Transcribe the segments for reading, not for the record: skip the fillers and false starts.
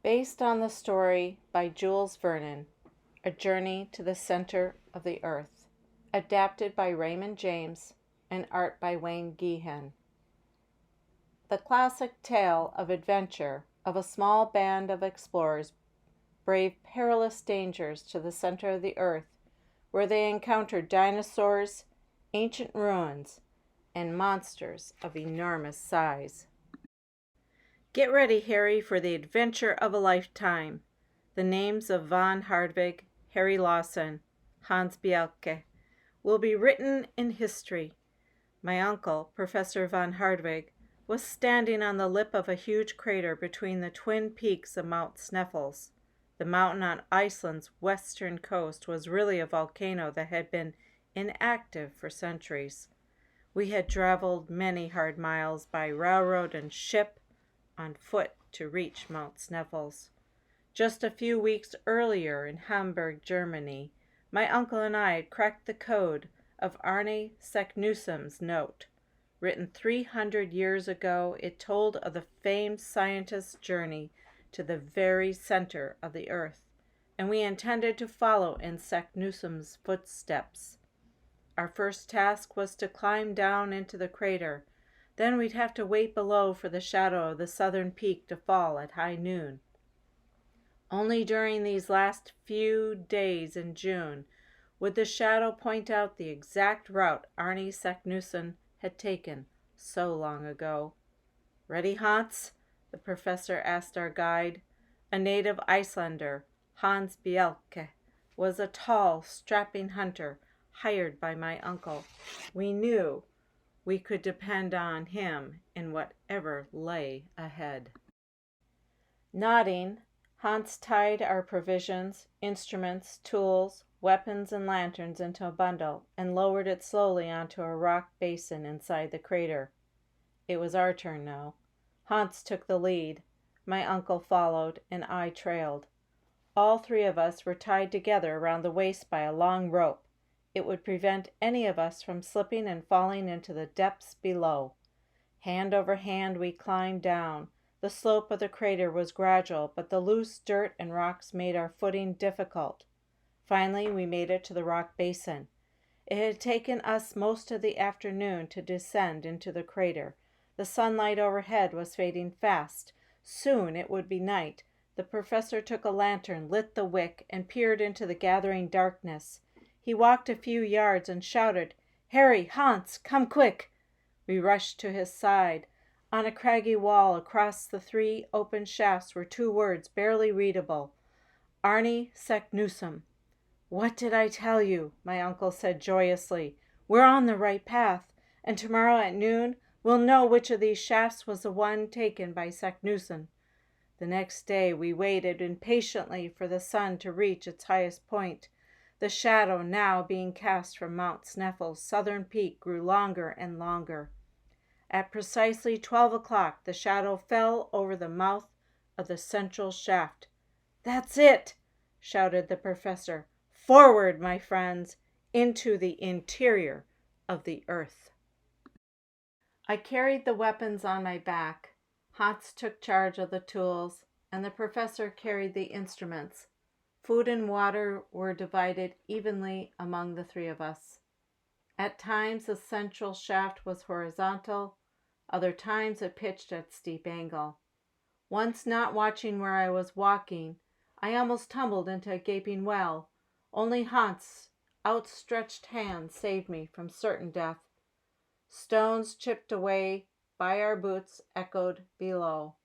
based on the story by Jules Vernon, A Journey to the Center of the Earth, adapted by Raymond James and art by Wayne Geehan. The classic tale of adventure of a small band of explorers brave perilous dangers to the center of the earth, where they encountered dinosaurs, ancient ruins, and monsters of enormous size. Get ready, Harry, for the adventure of a lifetime. The names of von Hardwig, Harry Lawson, Hans Bielke will be written in history. My uncle, Professor von Hardwig, was standing on the lip of a huge crater between the twin peaks of Mount Sneffels. The mountain on Iceland's western coast was really a volcano that had been inactive for centuries. We had traveled many hard miles by railroad and ship, on foot to reach Mount Sneffels. Just a few weeks earlier in Hamburg, Germany, my uncle and I had cracked the code of Arne Saknussemm's note. Written 300 years ago, it told of the famed scientist's journey to the very center of the earth, and we intended to follow in Saknussemm's footsteps. Our first task was to climb down into the crater. Then we'd have to wait below for the shadow of the southern peak to fall at high noon. Only during these last few days in June would the shadow point out the exact route Arne Saknussemm had taken so long ago. "Ready, Hans?" the professor asked our guide. A native Icelander, Hans Bielke, was a tall, strapping hunter hired by my uncle. We knew we could depend on him in whatever lay ahead. Nodding, Hans tied our provisions, instruments, tools, weapons, and lanterns into a bundle and lowered it slowly onto a rock basin inside the crater. It was our turn now. Hans took the lead. My uncle followed, and I trailed. All three of us were tied together around the waist by a long rope. It would prevent any of us from slipping and falling into the depths below. Hand over hand we climbed down. The slope of the crater was gradual, but the loose dirt and rocks made our footing difficult. Finally, we made it to the rock basin. It had taken us most of the afternoon to descend into the crater. The sunlight overhead was fading fast. Soon it would be night. The professor took a lantern, lit the wick, and peered into the gathering darkness. He walked a few yards and shouted, "Harry, Hans, come quick!" We rushed to his side. On a craggy wall across the three open shafts were two words barely readable: Arne Saknussemm. "What did I tell you?" my uncle said joyously. "We're on the right path, and tomorrow at noon we'll know which of these shafts was the one taken by Saknussemm." The next day we waited impatiently for the sun to reach its highest point. The shadow now being cast from Mount Sneffels' southern peak grew longer and longer. At precisely 12 o'clock, the shadow fell over the mouth of the central shaft. "That's it!" shouted the professor. "Forward, my friends, into the interior of the earth." I carried the weapons on my back. Hans took charge of the tools, and the professor carried the instruments. Food and water were divided evenly among the three of us. At times the central shaft was horizontal, other times it pitched at steep angle. Once, not watching where I was walking, I almost tumbled into a gaping well. Only Hans' outstretched hand saved me from certain death. Stones chipped away by our boots echoed below.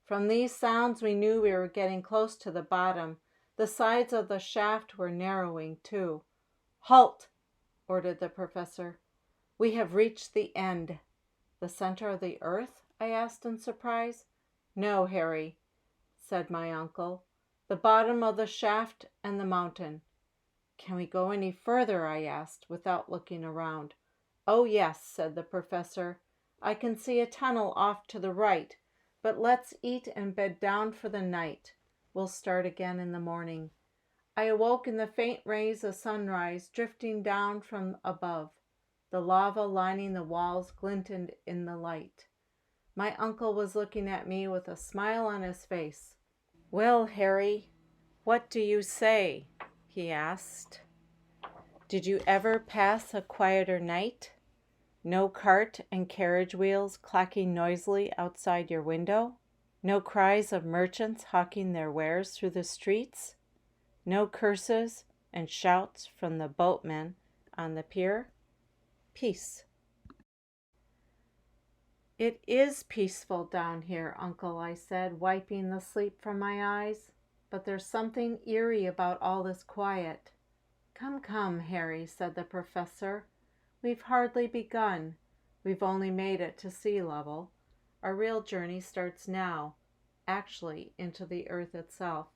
From these sounds we knew we were getting close to the bottom. The sides of the shaft were narrowing too. "Halt!" ordered the professor. "We have reached the end." "The center of the earth?" I asked in surprise. "No, Harry," said my uncle. "The bottom of the shaft and the mountain." "Can we go any further?" I asked, without looking around. "Oh, yes," said the professor. "I can see a tunnel off to the right, but let's eat and bed down for the night. We'll start again in the morning." I awoke in the faint rays of sunrise drifting down from above. The lava lining the walls glinted in the light. My uncle was looking at me with a smile on his face. "Well, Harry, what do you say?" he asked. "Did you ever pass a quieter night? No cart and carriage wheels clacking noisily outside your window? No cries of merchants hawking their wares through the streets? No curses and shouts from the boatmen on the pier? Peace." "It is peaceful down here, Uncle," I said, wiping the sleep from my eyes. "But there's something eerie about all this quiet." "Come, come, Harry," said the professor. "We've hardly begun. We've only made it to sea level. Our real journey starts now, actually into the earth itself."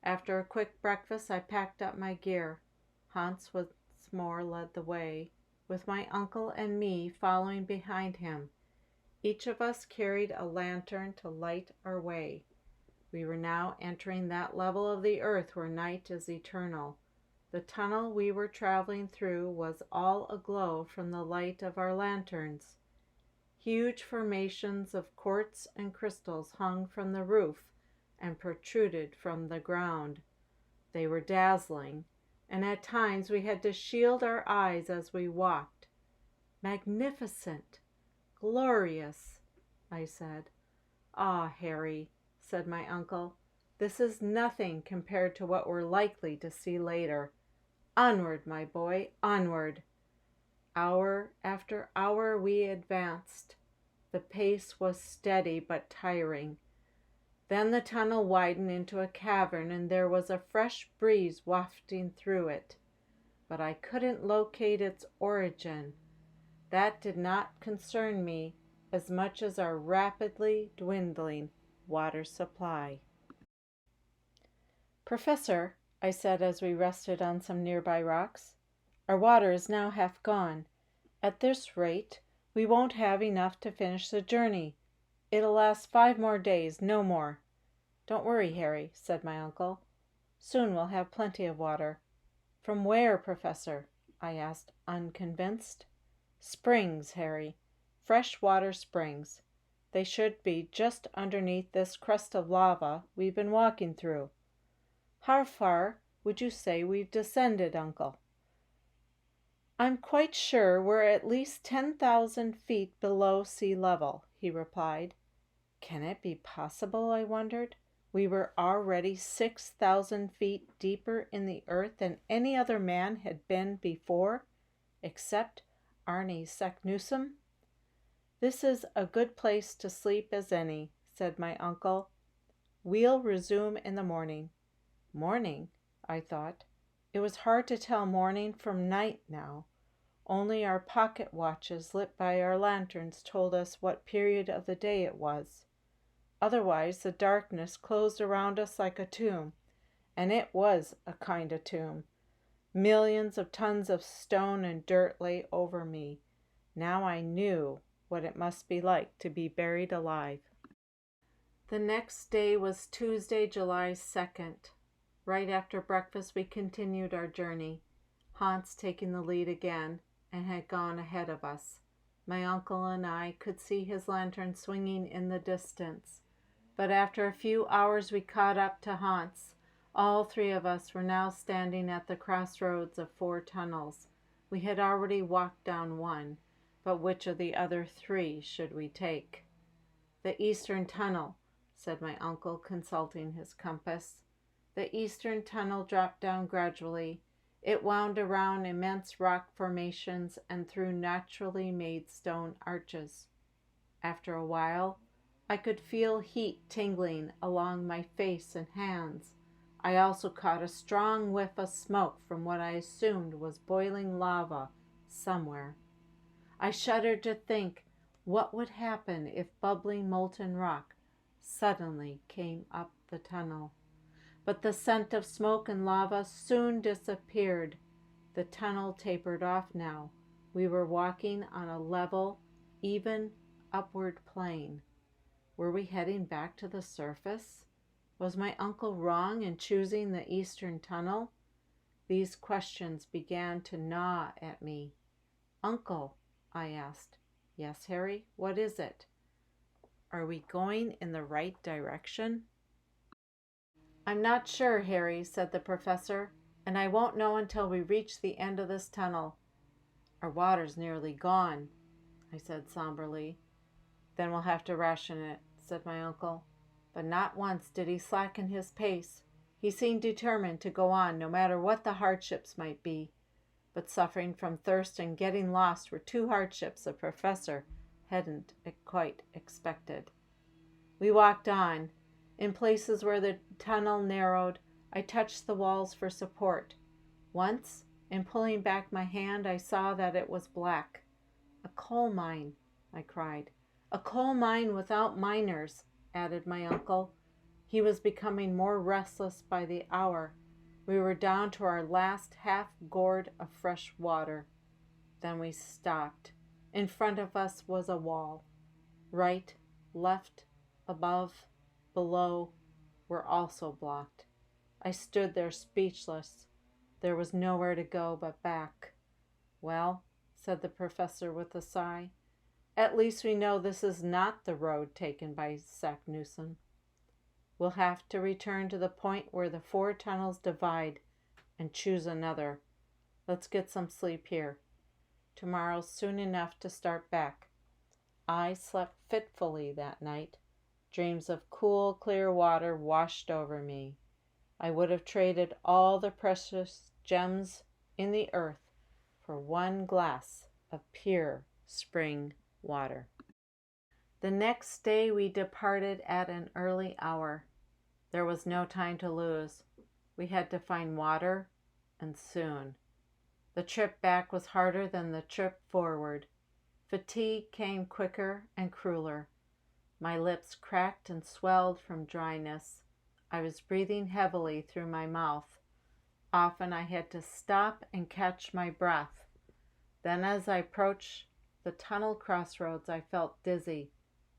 After a quick breakfast, I packed up my gear. Hans once more led the way, with my uncle and me following behind him. Each of us carried a lantern to light our way. We were now entering that level of the earth where night is eternal. The tunnel we were traveling through was all aglow from the light of our lanterns. Huge formations of quartz and crystals hung from the roof and protruded from the ground. They were dazzling, and at times we had to shield our eyes as we walked. "Magnificent! Glorious!" I said. "Ah, Harry," said my uncle, "this is nothing compared to what we're likely to see later. Onward, my boy, onward." Hour after hour we advanced. The pace was steady but tiring. Then the tunnel widened into a cavern, and there was a fresh breeze wafting through it. But I couldn't locate its origin. That did not concern me as much as our rapidly dwindling water supply. "Professor," I said as we rested on some nearby rocks, "our water is now half gone. At this rate, we won't have enough to finish the journey. It'll last 5 more days, no more." "Don't worry, Harry," said my uncle. "Soon we'll have plenty of water." "From where, Professor?" I asked, unconvinced. "Springs, Harry. Fresh water springs. They should be just underneath this crust of lava we've been walking through." "How far would you say we've descended, Uncle?" "I'm quite sure we're at least 10,000 feet below sea level," he replied. Can it be possible, I wondered? We were already 6,000 feet deeper in the earth than any other man had been before, except Arne Saknussemm. "This is a good place to sleep as any," said my uncle. "We'll resume in the morning." Morning, I thought. It was hard to tell morning from night now. Only our pocket watches lit by our lanterns told us what period of the day it was. Otherwise, the darkness closed around us like a tomb, and it was a kind of tomb. Millions of tons of stone and dirt lay over me. Now I knew what it must be like to be buried alive. The next day was Tuesday, July 2nd. Right after breakfast, we continued our journey, Hans taking the lead again, and had gone ahead of us. My uncle and I could see his lantern swinging in the distance. But after a few hours we caught up to Hans. All 3 of us were now standing at the crossroads of 4 tunnels. We had already walked down one, but which of the other 3 should we take? "The eastern tunnel," said my uncle, consulting his compass. The eastern tunnel dropped down gradually. It wound around immense rock formations and through naturally made stone arches. After a while, I could feel heat tingling along my face and hands. I also caught a strong whiff of smoke from what I assumed was boiling lava somewhere. I shuddered to think what would happen if bubbling molten rock suddenly came up the tunnel. But the scent of smoke and lava soon disappeared. The tunnel tapered off now. We were walking on a level, even, upward plane. Were we heading back to the surface? Was my uncle wrong in choosing the eastern tunnel? These questions began to gnaw at me. "Uncle," I asked. "Yes, Harry, what is it?" "Are we going in the right direction?" I'm not sure, Harry, said the professor, and I won't know until we reach the end of this tunnel. Our water's nearly gone, I said somberly. Then we'll have to ration it, said my uncle. But not once did he slacken his pace. He seemed determined to go on no matter what the hardships might be. But suffering from thirst and getting lost were two hardships the professor hadn't quite expected. We walked on. In places where the tunnel narrowed, I touched the walls for support. Once, in pulling back my hand, I saw that it was black. A coal mine, I cried. A coal mine without miners, added my uncle. He was becoming more restless by the hour. We were down to our last half-gourd of fresh water. Then we stopped. In front of us was a wall. Right, left, above, below were also blocked. I stood there speechless. There was nowhere to go but back. Well, said the professor with a sigh, at least we know this is not the road taken by Saknussemm. We'll have to return to the point where the 4 tunnels divide and choose another. Let's get some sleep here. Tomorrow's soon enough to start back. I slept fitfully that night. Dreams of cool, clear water washed over me. I would have traded all the precious gems in the earth for one glass of pure spring water. The next day we departed at an early hour. There was no time to lose. We had to find water, and soon. The trip back was harder than the trip forward. Fatigue came quicker and crueler. My lips cracked and swelled from dryness. I was breathing heavily through my mouth. Often I had to stop and catch my breath. Then as I approached the tunnel crossroads, I felt dizzy.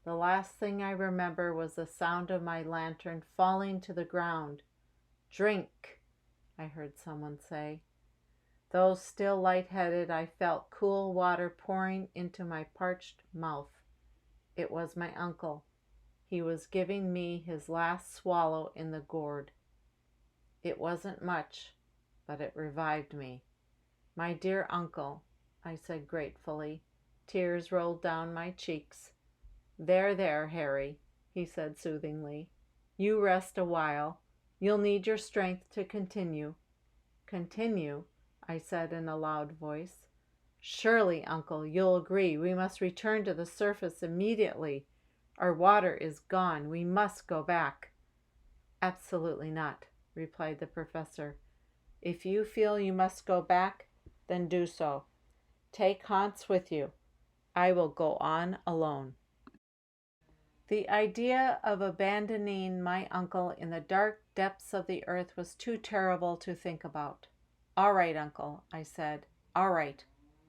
The last thing I remember was the sound of my lantern falling to the ground. "Drink," I heard someone say. Though still lightheaded, I felt cool water pouring into my parched mouth. It was my uncle. He was giving me his last swallow in the gourd. It wasn't much, but it revived me. "My dear uncle," I said gratefully. Tears rolled down my cheeks. There, Harry," he said soothingly. "You rest a while. You'll need your strength to continue." "Continue?" I said in a loud voice. "Surely, uncle, you'll agree we must return to the surface immediately. Our water is gone. We must go back." "Absolutely not," replied the professor. "If you feel you must go back, then do so. Take Hans with you. I will go on alone." The idea of abandoning my uncle in the dark depths of the earth was too terrible to think about. "All right, uncle," I said. "All right.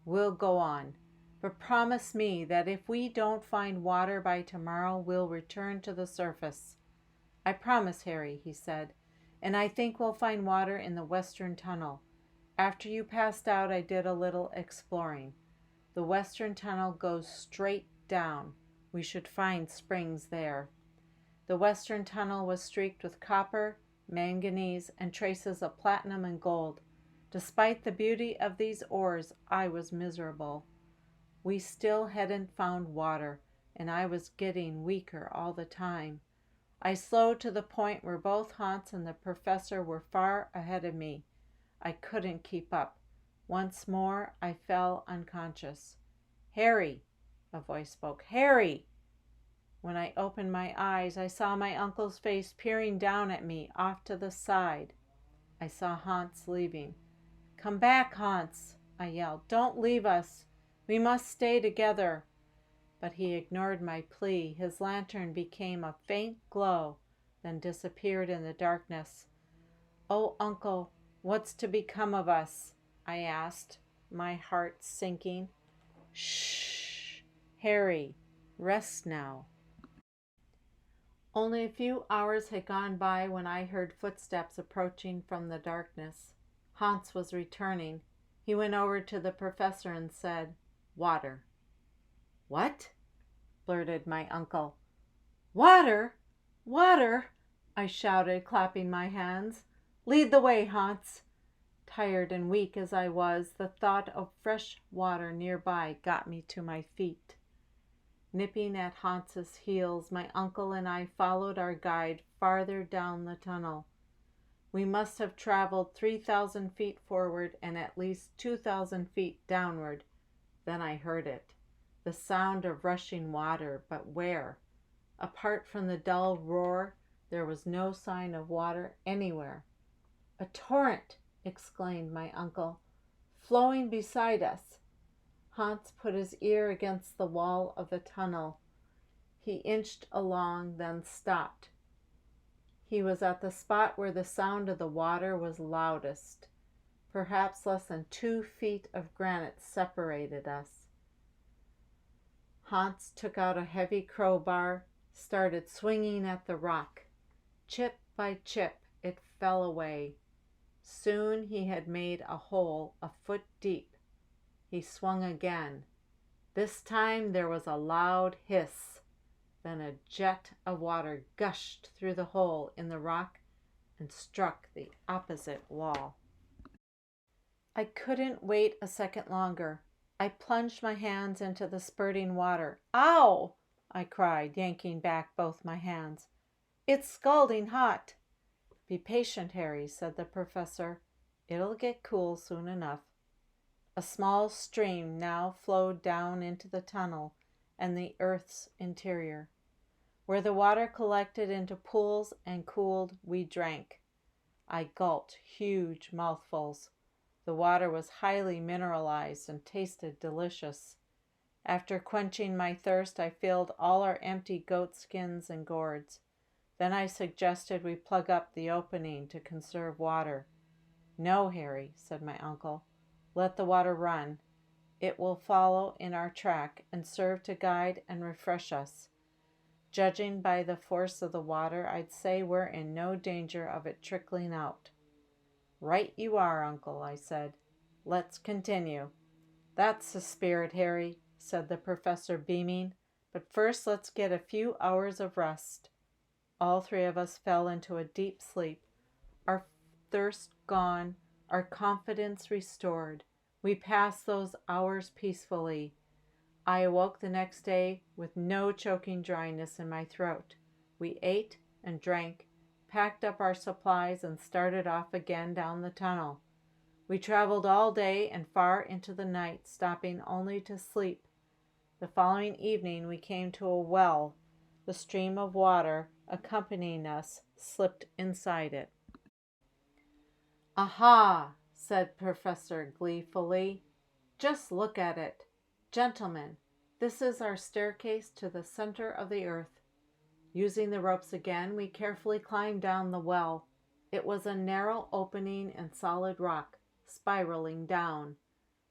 We'll go on. But promise me that if we don't find water by tomorrow, we'll return to the surface." "I promise, Harry," he said. "And I think we'll find water in the western tunnel. After you passed out, I did a little exploring. The western tunnel goes straight down. We should find springs there." The western tunnel was streaked with copper, manganese, and traces of platinum and gold. Despite the beauty of these ores, I was miserable. We still hadn't found water, and I was getting weaker all the time. I slowed to the point where both Hans and the professor were far ahead of me. I couldn't keep up. Once more I fell unconscious. "Harry!" a voice spoke. "Harry!" When I opened my eyes, I saw my uncle's face peering down at me off to the side. I saw Hans leaving. "Come back, Hans!" I yelled. "Don't leave us. We must stay together." But he ignored my plea. His lantern became a faint glow, then disappeared in the darkness. "Oh, uncle, what's to become of us?" I asked, my heart sinking. "Shh, Harry, rest now." Only a few hours had gone by when I heard footsteps approaching from the darkness. Hans was returning. He went over to the professor and said, "Water." "What?" blurted my uncle. "Water! Water!" I shouted, clapping my hands. "Lead the way, Hans." Tired and weak as I was, the thought of fresh water nearby got me to my feet. Nipping at Hans's heels, my uncle and I followed our guide farther down the tunnel. We must have traveled 3,000 feet forward and at least 2,000 feet downward. Then I heard it. The sound of rushing water, but where? Apart from the dull roar, there was no sign of water anywhere. "A torrent!" exclaimed my uncle, "flowing beside us." Hans put his ear against the wall of the tunnel. He inched along, then stopped. He was at the spot where the sound of the water was loudest. Perhaps less than 2 feet of granite separated us. Hans took out a heavy crowbar, started swinging at the rock. Chip by chip it fell away. Soon he had made a hole a foot deep. He swung again. This time there was a loud hiss. Then a jet of water gushed through the hole in the rock and struck the opposite wall. I couldn't wait a second longer. I plunged my hands into the spurting water. "Ow!" I cried, yanking back both my hands. "It's scalding hot." "Be patient, Harry," said the professor. "It'll get cool soon enough." A small stream now flowed down into the tunnel and the earth's interior. Where the water collected into pools and cooled, we drank. I gulped huge mouthfuls. The water was highly mineralized and tasted delicious. After quenching my thirst, I filled all our empty goat skins and gourds. Then I suggested we plug up the opening to conserve water. "No, Harry," said my uncle. "Let the water run. It will follow in our track and serve to guide and refresh us. Judging by the force of the water, I'd say we're in no danger of it trickling out." "Right you are, Uncle," I said. "Let's continue." "That's the spirit, Harry," said the professor, beaming. "But first let's get a few hours of rest." All three of us fell into a deep sleep, our thirst gone, our confidence restored. We passed those hours peacefully. I awoke the next day with no choking dryness in my throat. We ate and drank, packed up our supplies, and started off again down the tunnel. We traveled all day and far into the night, stopping only to sleep. The following evening we came to a well. The stream of water accompanying us slipped inside it. "Aha!" said Professor gleefully. "Just look at it. Gentlemen, this is our staircase to the center of the earth." Using the ropes again, we carefully climbed down the well. It was a narrow opening in solid rock, spiraling down.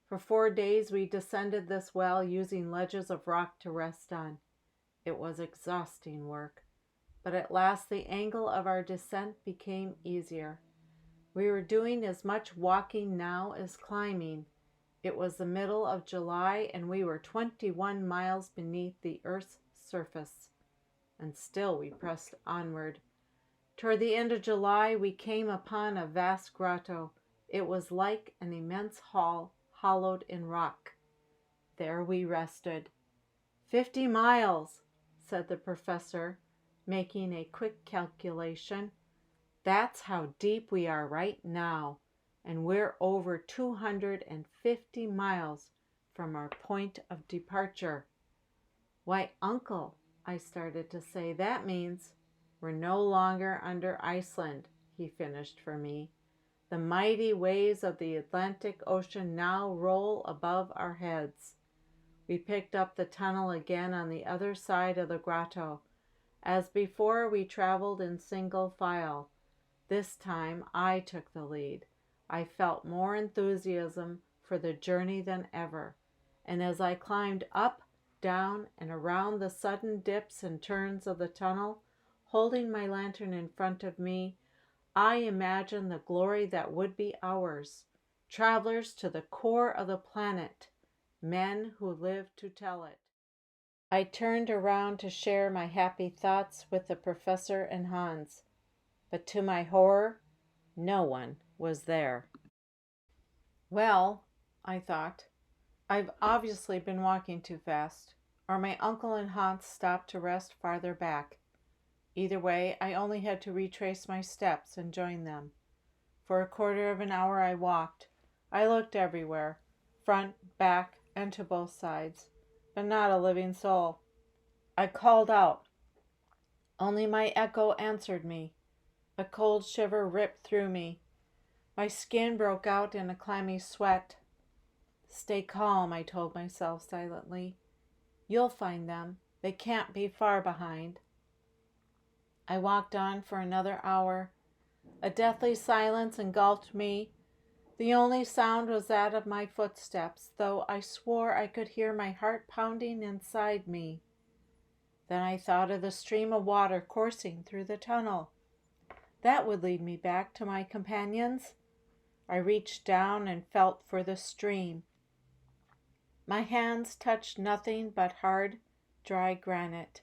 For 4 days we descended this well, using ledges of rock to rest on. It was exhausting work, but at last the angle of our descent became easier. We were doing as much walking now as climbing. It was the middle of July, and we were 21 miles beneath the earth's surface. And still we pressed onward. Toward the end of July, we came upon a vast grotto. It was like an immense hall hollowed in rock. There we rested. 50 miles, said the professor, making a quick calculation. That's how deep we are right now, and we're over 250 miles from our point of departure. Why, Uncle, I started to say, that means we're no longer under Iceland, he finished for me. The mighty waves of the Atlantic Ocean now roll above our heads. We picked up the tunnel again on the other side of the grotto. As before, we traveled in single file. This time I took the lead. I felt more enthusiasm for the journey than ever, and as I climbed up, down, and around the sudden dips and turns of the tunnel, holding my lantern in front of me, I imagined the glory that would be ours, travelers to the core of the planet, men who lived to tell it. I turned around to share my happy thoughts with the professor and Hans. but to my horror, no one was there. Well, I thought, I've obviously been walking too fast, or my uncle and Hans stopped to rest farther back. Either way, I only had to retrace my steps and join them. For a quarter of an hour I walked. I looked everywhere, front, back, and to both sides, but not a living soul. I called out. Only my echo answered me. A cold shiver ripped through me. My skin broke out in a clammy sweat. Stay calm, I told myself silently. You'll find them. They can't be far behind. I walked on for another hour. A deathly silence engulfed me. The only sound was that of my footsteps, though I swore I could hear my heart pounding inside me. Then I thought of the stream of water coursing through the tunnel. That would lead me back to my companions. I reached down and felt for the stream. My hands touched nothing but hard, dry granite.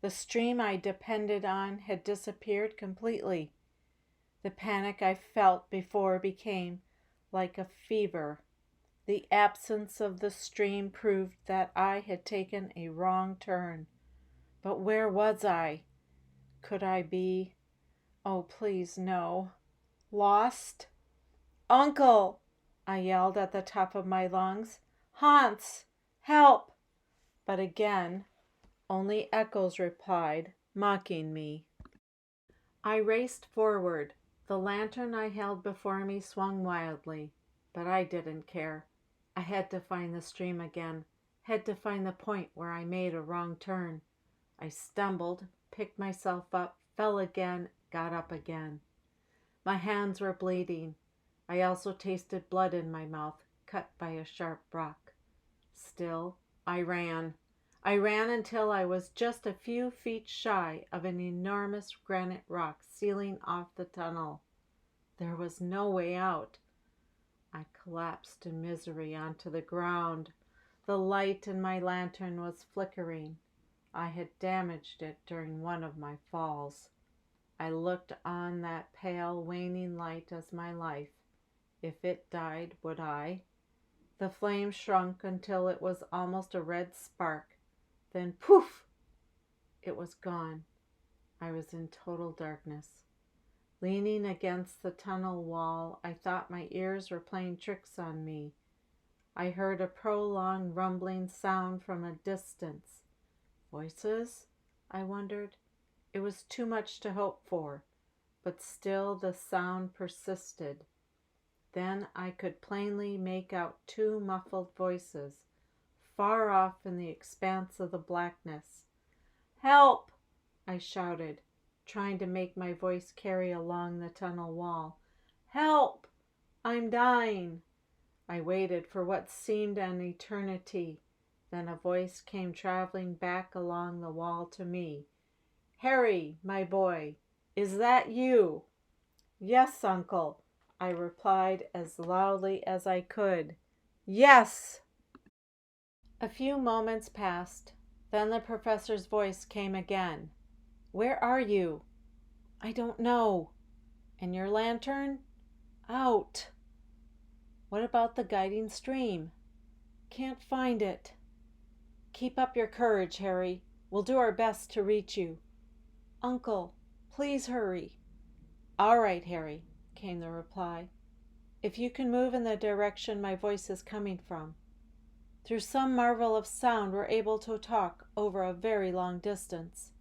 The stream I depended on had disappeared completely. The panic I felt before became like a fever. The absence of the stream proved that I had taken a wrong turn. But where was I? Could I be, oh please no, lost? Uncle! I yelled at the top of my lungs. Hans! Help! But again, only echoes replied, mocking me. I raced forward. The lantern I held before me swung wildly, but I didn't care. I had to find the stream again, had to find the point where I made a wrong turn. I stumbled, picked myself up, fell again, got up again. My hands were bleeding. I also tasted blood in my mouth, cut by a sharp rock. Still, I ran. I ran until I was just a few feet shy of an enormous granite rock sealing off the tunnel. There was no way out. I collapsed in misery onto the ground. The light in my lantern was flickering. I had damaged it during one of my falls. I looked on that pale, waning light as my life. If it died, would I? The flame shrunk until it was almost a red spark. Then poof! It was gone. I was in total darkness. Leaning against the tunnel wall, I thought my ears were playing tricks on me. I heard a prolonged rumbling sound from a distance. Voices? I wondered. It was too much to hope for, but still the sound persisted. Then I could plainly make out two muffled voices, far off in the expanse of the blackness. Help! I shouted, trying to make my voice carry along the tunnel wall. Help! I'm dying! I waited for what seemed an eternity. Then a voice came traveling back along the wall to me. Harry, my boy, is that you? Yes, Uncle, I replied as loudly as I could. Yes! A few moments passed. Then the professor's voice came again. Where are you? I don't know. And your lantern? Out. What about the guiding stream? Can't find it. Keep up your courage, Harry. We'll do our best to reach you. Uncle, please hurry. All right, Harry, came the reply. If you can move in the direction my voice is coming from. Through some marvel of sound, we're able to talk over a very long distance.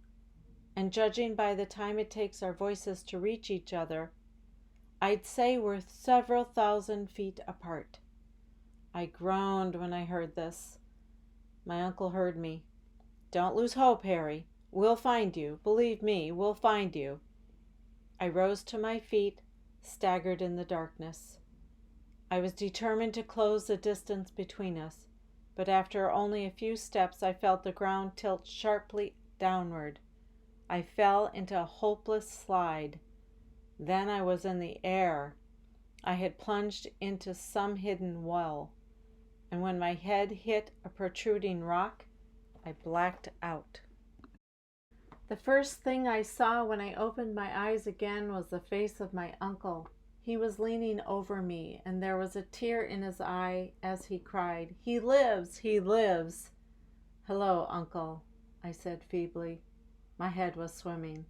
And judging by the time it takes our voices to reach each other, I'd say we're several thousand feet apart. I groaned when I heard this. My uncle heard me. Don't lose hope, Harry. We'll find you. Believe me, we'll find you. I rose to my feet, staggered in the darkness. I was determined to close the distance between us, but after only a few steps I felt the ground tilt sharply downward. I fell into a hopeless slide. Then I was in the air. I had plunged into some hidden well, and when my head hit a protruding rock, I blacked out. The first thing I saw when I opened my eyes again was the face of my uncle. He was leaning over me, and there was a tear in his eye as he cried, "He lives! He lives!" "Hello, Uncle," I said feebly. My head was swimming.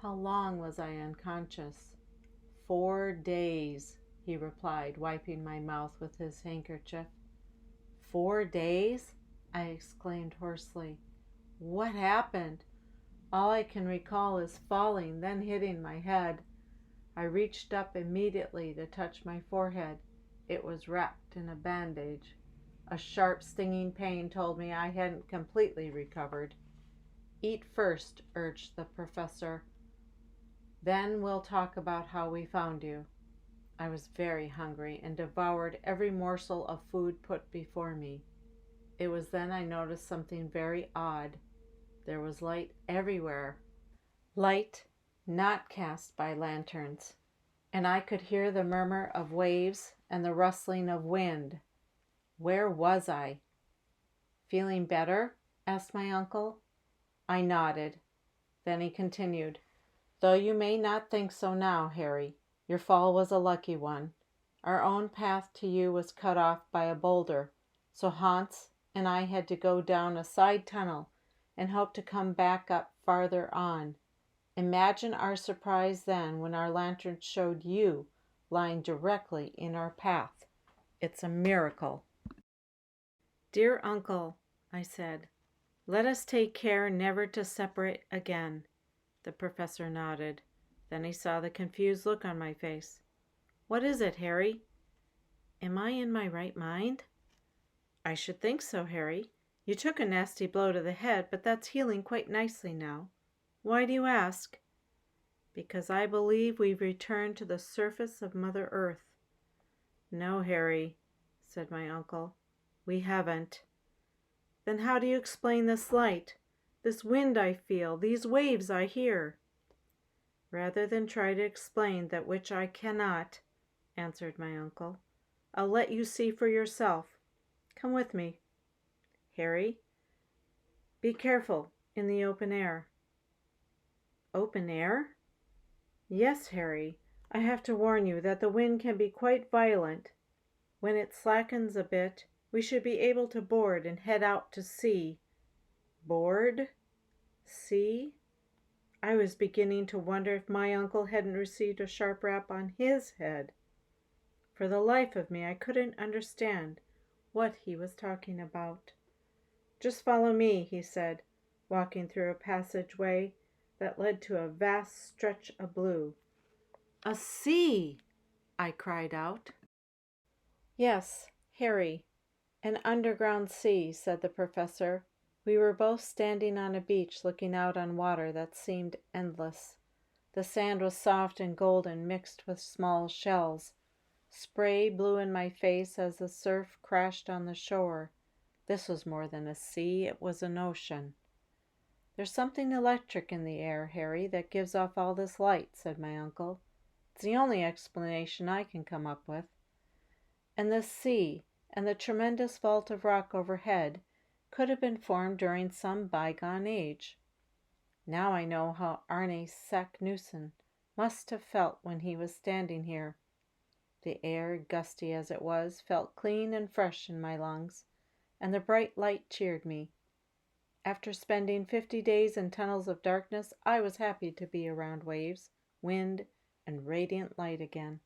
How long was I unconscious? 4 days, he replied, wiping my mouth with his handkerchief. 4 days? I exclaimed hoarsely. What happened? All I can recall is falling, then hitting my head. I reached up immediately to touch my forehead. It was wrapped in a bandage. A sharp, stinging pain told me I hadn't completely recovered. Eat first, urged the professor. Then we'll talk about how we found you. I was very hungry and devoured every morsel of food put before me. It was then I noticed something very odd. There was light everywhere. Light not cast by lanterns, and I could hear the murmur of waves and the rustling of wind. Where was I? Feeling better? Asked my uncle. I nodded. Then he continued, Though you may not think so now, Harry, your fall was a lucky one. Our own path to you was cut off by a boulder, so Hans and I had to go down a side tunnel and hope to come back up farther on. Imagine our surprise then when our lanterns showed you lying directly in our path. It's a miracle. Dear Uncle, I said, let us take care never to separate again. The professor nodded. Then he saw the confused look on my face. What is it, Harry? Am I in my right mind? I should think so, Harry. You took a nasty blow to the head, but that's healing quite nicely now. Why do you ask? Because I believe we've returned to the surface of Mother Earth. No, Harry, said my uncle. We haven't. Then how do you explain this light, this wind I feel, these waves I hear? Rather than try to explain that which I cannot, answered my uncle, I'll let you see for yourself. Come with me. Harry, be careful in the open air. Open air? Yes, Harry. I have to warn you that the wind can be quite violent. When it slackens a bit, we should be able to board and head out to sea. Board? Sea? I was beginning to wonder if my uncle hadn't received a sharp rap on his head. For the life of me, I couldn't understand what he was talking about. Just follow me, he said, walking through a passageway that led to a vast stretch of blue. A sea! I cried out. Yes, Harry, an underground sea, said the professor. We were both standing on a beach looking out on water that seemed endless. The sand was soft and golden, mixed with small shells. Spray blew in my face as the surf crashed on the shore. This was more than a sea, it was an ocean. There's something electric in the air, Harry, that gives off all this light, said my uncle. It's the only explanation I can come up with. And this sea, and the tremendous vault of rock overhead, could have been formed during some bygone age. Now I know how Arne Saknussemm must have felt when he was standing here. The air, gusty as it was, felt clean and fresh in my lungs, and the bright light cheered me. After spending 50 days in tunnels of darkness, I was happy to be around waves, wind, and radiant light again.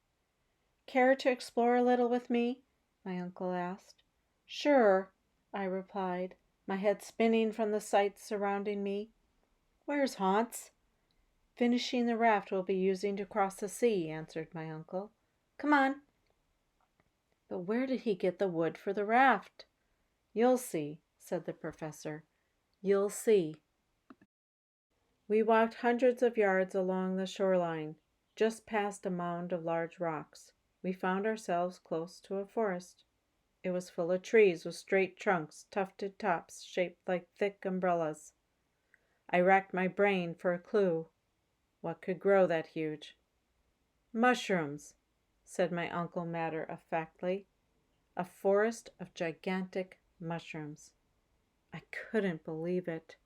Care to explore a little with me? My uncle asked. Sure, I replied, my head spinning from the sights surrounding me. Where's Hans? Finishing the raft we'll be using to cross the sea, answered my uncle. Come on. But where did he get the wood for the raft? You'll see, said the professor. You'll see. We walked hundreds of yards along the shoreline, just past a mound of large rocks. We found ourselves close to a forest. It was full of trees with straight trunks, tufted tops shaped like thick umbrellas. I racked my brain for a clue. What could grow that huge? Mushrooms, said my uncle matter-of-factly. A forest of gigantic mushrooms. I couldn't believe it.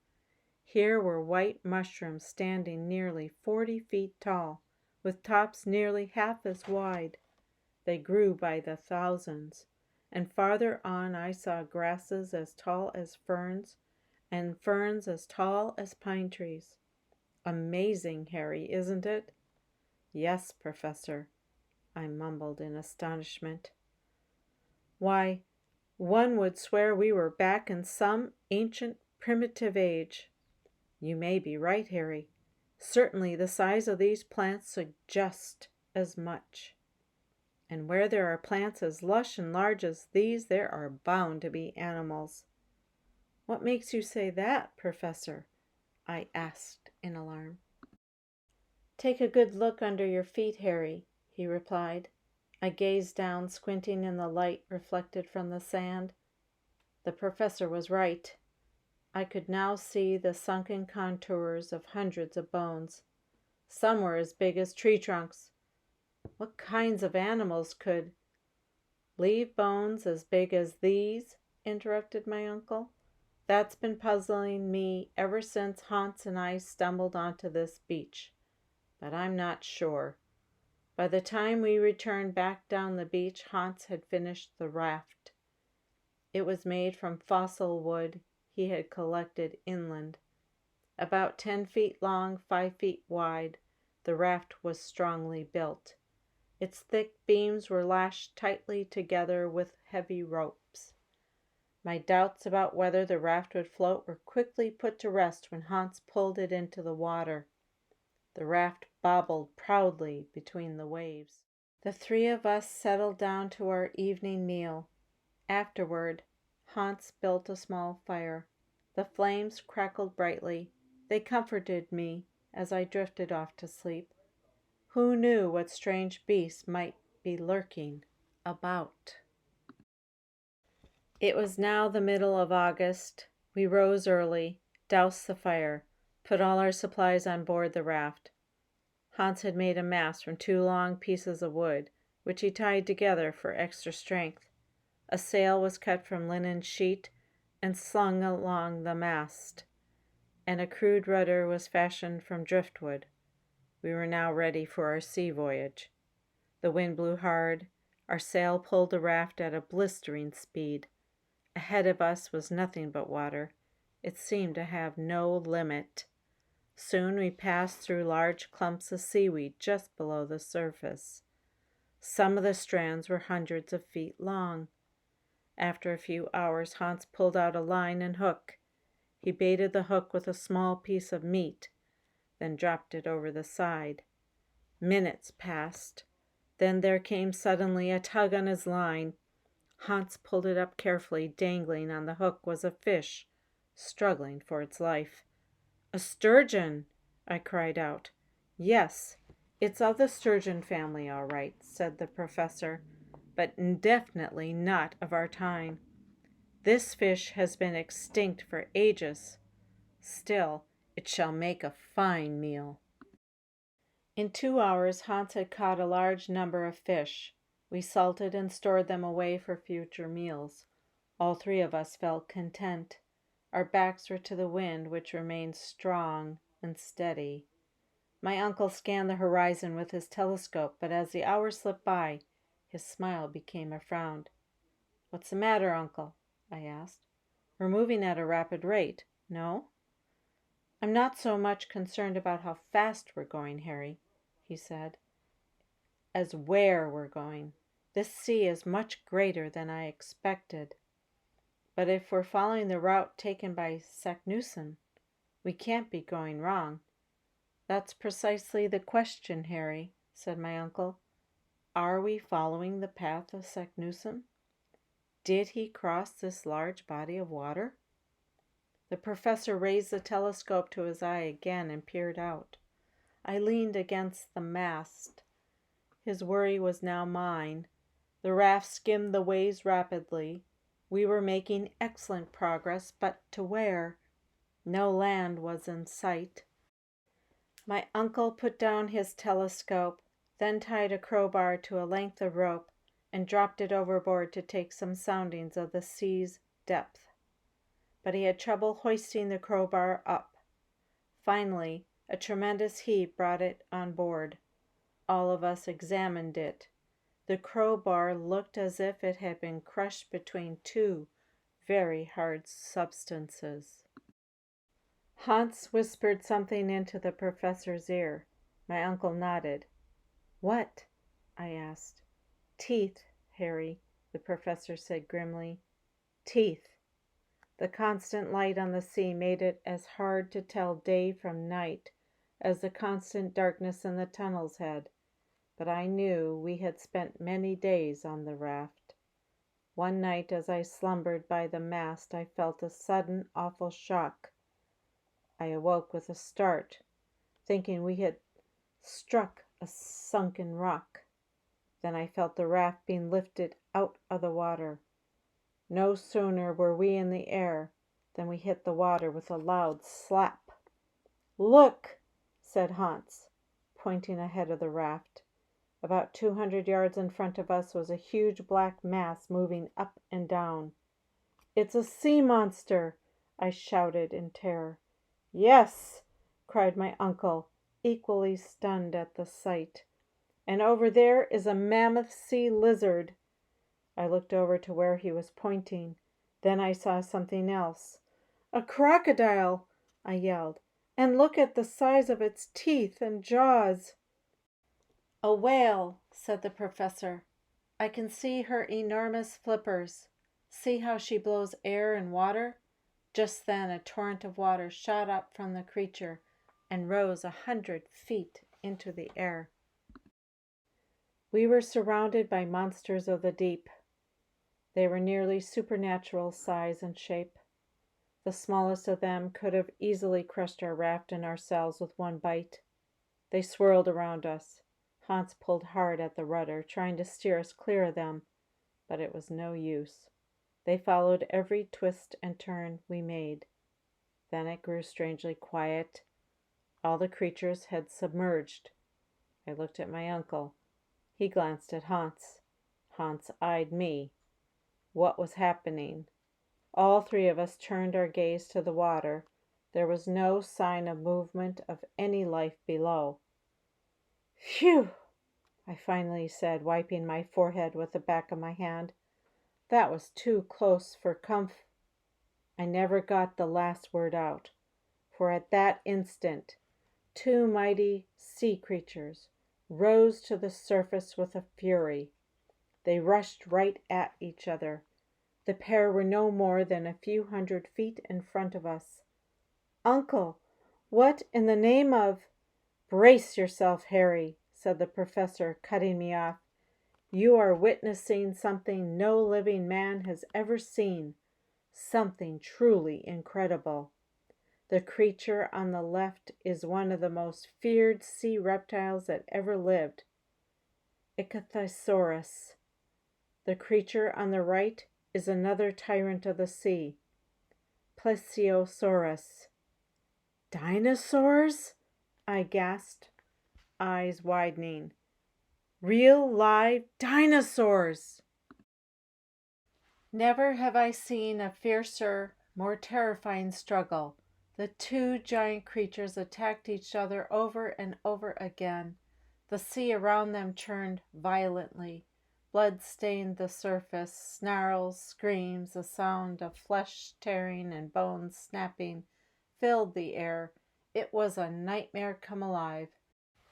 Here were white mushrooms standing nearly 40 feet tall, with tops nearly half as wide. They grew by the thousands, and farther on I saw grasses as tall as ferns, and ferns as tall as pine trees. Amazing, Harry, isn't it? Yes, Professor, I mumbled in astonishment. Why, one would swear we were back in some ancient primitive age. You may be right, Harry. Certainly the size of these plants suggests as much. And where there are plants as lush and large as these, there are bound to be animals. What makes you say that, Professor? I asked in alarm. Take a good look under your feet, Harry, he replied. I gazed down, squinting in the light reflected from the sand. The professor was right. I could now see the sunken contours of hundreds of bones. Some were as big as tree trunks. What kinds of animals could leave bones as big as these? Interrupted my uncle. That's been puzzling me ever since Hans and I stumbled onto this beach. But I'm not sure. By the time we returned back down the beach, Hans had finished the raft. It was made from fossil wood he had collected inland. About 10 feet long, 5 feet wide, the raft was strongly built. Its thick beams were lashed tightly together with heavy ropes. My doubts about whether the raft would float were quickly put to rest when Hans pulled it into the water. The raft bobbled proudly between the waves. The three of us settled down to our evening meal. Afterward, Hans built a small fire. The flames crackled brightly. They comforted me as I drifted off to sleep. Who knew what strange beasts might be lurking about? It was now the middle of August. We rose early, doused the fire, put all our supplies on board the raft. Hans had made a mast from 2 long pieces of wood, which he tied together for extra strength. A sail was cut from linen sheet and slung along the mast, and a crude rudder was fashioned from driftwood. We were now ready for our sea voyage. The wind blew hard. Our sail pulled the raft at a blistering speed. Ahead of us was nothing but water. It seemed to have no limit. Soon we passed through large clumps of seaweed just below the surface. Some of the strands were hundreds of feet long. After a few hours, Hans pulled out a line and hook. He baited the hook with a small piece of meat, then dropped it over the side. Minutes passed. Then there came suddenly a tug on his line. Hans pulled it up carefully. Dangling on the hook was a fish, struggling for its life. "A sturgeon!" I cried out. "Yes, it's of the sturgeon family, all right," said the professor, "but definitely not of our time. This fish has been extinct for ages. Still, it shall make a fine meal." In 2 hours, Hans had caught a large number of fish. We salted and stored them away for future meals. All three of us felt content. Our backs were to the wind, which remained strong and steady. My uncle scanned the horizon with his telescope, but as the hours slipped by, his smile became a frown. "What's the matter, Uncle?" I asked. "We're moving at a rapid rate, no?" "I'm not so much concerned about how fast we're going, Harry," he said, "as where we're going. This sea is much greater than I expected. But if we're following the route taken by Saknussemm, we can't be going wrong." "That's precisely the question, Harry," said my uncle. "Are we following the path of Saknussemm? Did he cross this large body of water?" The professor raised the telescope to his eye again and peered out. I leaned against the mast. His worry was now mine. The raft skimmed the waves rapidly. We were making excellent progress, but to where? No land was in sight. My uncle put down his telescope, then tied a crowbar to a length of rope and dropped it overboard to take some soundings of the sea's depth. But he had trouble hoisting the crowbar up. Finally, a tremendous heave brought it on board. All of us examined it. The crowbar looked as if it had been crushed between two very hard substances. Hans whispered something into the professor's ear. My uncle nodded. "What?" I asked. "Teeth, Harry," the professor said grimly. "Teeth." The constant light on the sea made it as hard to tell day from night as the constant darkness in the tunnels had, but I knew we had spent many days on the raft. One night as I slumbered by the mast I felt a sudden awful shock. I awoke with a start, thinking we had struck a sunken rock. Then I felt the raft being lifted out of the water. No sooner were we in the air than we hit the water with a loud slap. "Look!" said Hans, pointing ahead of the raft. About 200 yards in front of us was a huge black mass moving up and down. "It's a sea monster!" I shouted in terror. "Yes!" cried my uncle, equally stunned at the sight. "And over there is a mammoth sea lizard." I looked over to where he was pointing. Then I saw something else. "A crocodile!" I yelled. "And look at the size of its teeth and jaws." "A whale," said the professor. "I can see her enormous flippers. See how she blows air and water?" Just then a torrent of water shot up from the creature and rose 100 feet into the air. We were surrounded by monsters of the deep. They were nearly supernatural size and shape. The smallest of them could have easily crushed our raft and ourselves with one bite. They swirled around us. Hans pulled hard at the rudder, trying to steer us clear of them, but it was no use. They followed every twist and turn we made. Then it grew strangely quiet. All the creatures had submerged. I looked at my uncle. He glanced at Hans. Hans eyed me. What was happening? All three of us turned our gaze to the water. There was no sign of movement of any life below. "Phew!" I finally said, wiping my forehead with the back of my hand. "That was too close for comfort." I never got the last word out, for at that instant two mighty sea creatures rose to the surface with a fury. They rushed right at each other. The pair were no more than a few 100 feet in front of us. "Uncle, what in the name of—" "Brace yourself, Harry," said the professor, cutting me off. "You are witnessing something no living man has ever seen, something truly incredible. The creature on the left is one of the most feared sea reptiles that ever lived, Ichthyosaurus. The creature on the right is another tyrant of the sea, Plesiosaurus." "Dinosaurs?" I gasped, eyes widening. "Real live dinosaurs!" Never have I seen a fiercer, more terrifying struggle. The two giant creatures attacked each other over and over again. The sea around them churned violently. Blood stained the surface. Snarls, screams, a sound of flesh tearing and bones snapping filled the air. It was a nightmare come alive.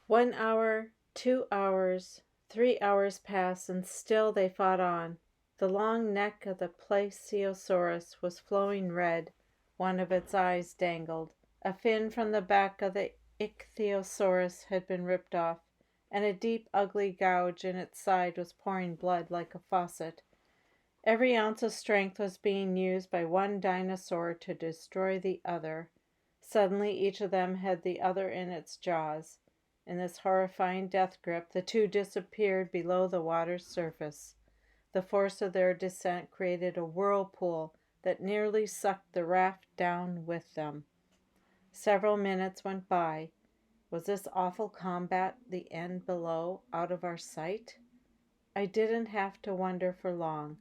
1 hour, 2 hours, 3 hours passed, and still they fought on. The long neck of the Plesiosaurus was flowing red. One of its eyes dangled. A fin from the back of the Ichthyosaurus had been ripped off, and a deep, ugly gouge in its side was pouring blood like a faucet. Every ounce of strength was being used by one dinosaur to destroy the other. Suddenly each of them had the other in its jaws. In this horrifying death grip, the two disappeared below the water's surface. The force of their descent created a whirlpool that nearly sucked the raft down with them. Several minutes went by. Was this awful combat the end below, out of our sight? I didn't have to wonder for long.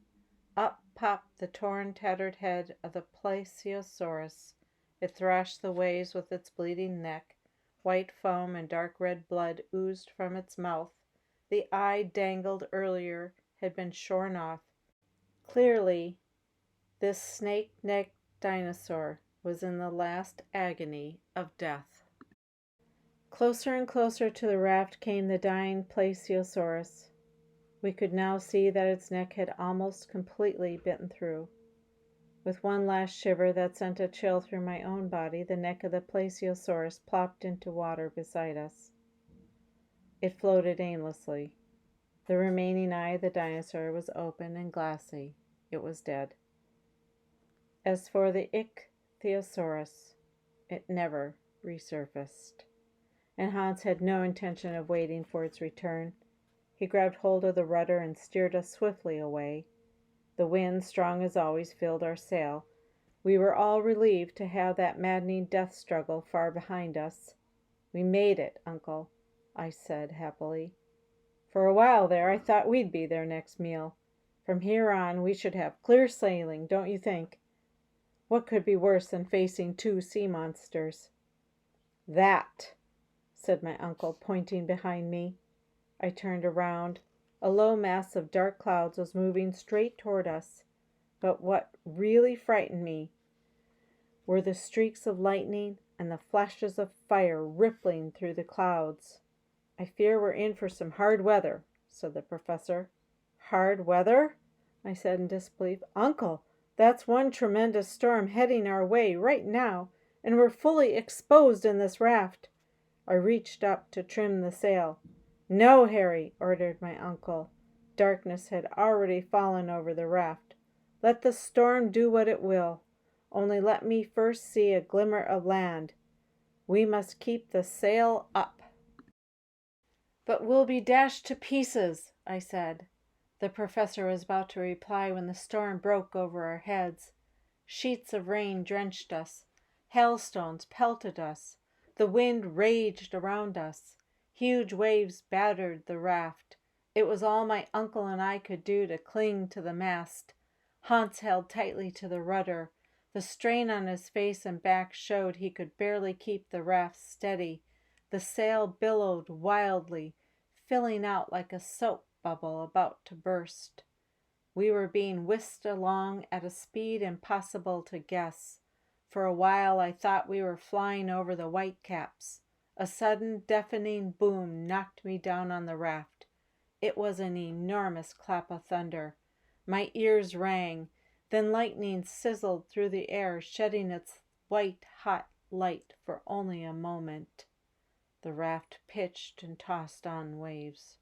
Up popped the torn, tattered head of the Plesiosaurus, It thrashed the waves with its bleeding neck. White foam and dark red blood oozed from its mouth. The eye dangled earlier had been shorn off. Clearly, this snake-necked dinosaur was in the last agony of death. Closer and closer to the raft came the dying plesiosaurus. We could now see that its neck had almost completely bitten through. With one last shiver that sent a chill through my own body, the neck of the plesiosaurus plopped into water beside us. It floated aimlessly. The remaining eye of the dinosaur was open and glassy. It was dead. As for the ichthyosaurus, it never resurfaced, and Hans had no intention of waiting for its return. He grabbed hold of the rudder and steered us swiftly away. The wind, strong as always, filled our sail. We were all relieved to have that maddening death struggle far behind us. "We made it, Uncle," I said happily. "For a while there I thought we'd be their next meal. From here on we should have clear sailing, don't you think? What could be worse than facing two sea monsters?" "That," said my uncle, pointing behind me. I turned around. A low mass of dark clouds was moving straight toward us. But what really frightened me were the streaks of lightning and the flashes of fire rippling through the clouds. "I fear we're in for some hard weather," said the professor. "Hard weather?" I said in disbelief. "Uncle, that's one tremendous storm heading our way right now, and we're fully exposed in this raft." I reached up to trim the sail. "No, Harry," ordered my uncle. Darkness had already fallen over the raft. "Let the storm do what it will. Only let me first see a glimmer of land. We must keep the sail up." "But we'll be dashed to pieces," I said. The professor was about to reply when the storm broke over our heads. Sheets of rain drenched us. Hailstones pelted us. The wind raged around us. Huge waves battered the raft. It was all my uncle and I could do to cling to the mast. Hans held tightly to the rudder. The strain on his face and back showed he could barely keep the raft steady. The sail billowed wildly, filling out like a soap bubble about to burst. We were being whisked along at a speed impossible to guess. For a while I thought we were flying over the Whitecaps. A sudden deafening boom knocked me down on the raft. It was an enormous clap of thunder. My ears rang. Then lightning sizzled through the air, shedding its white-hot light for only a moment. The raft pitched and tossed on waves.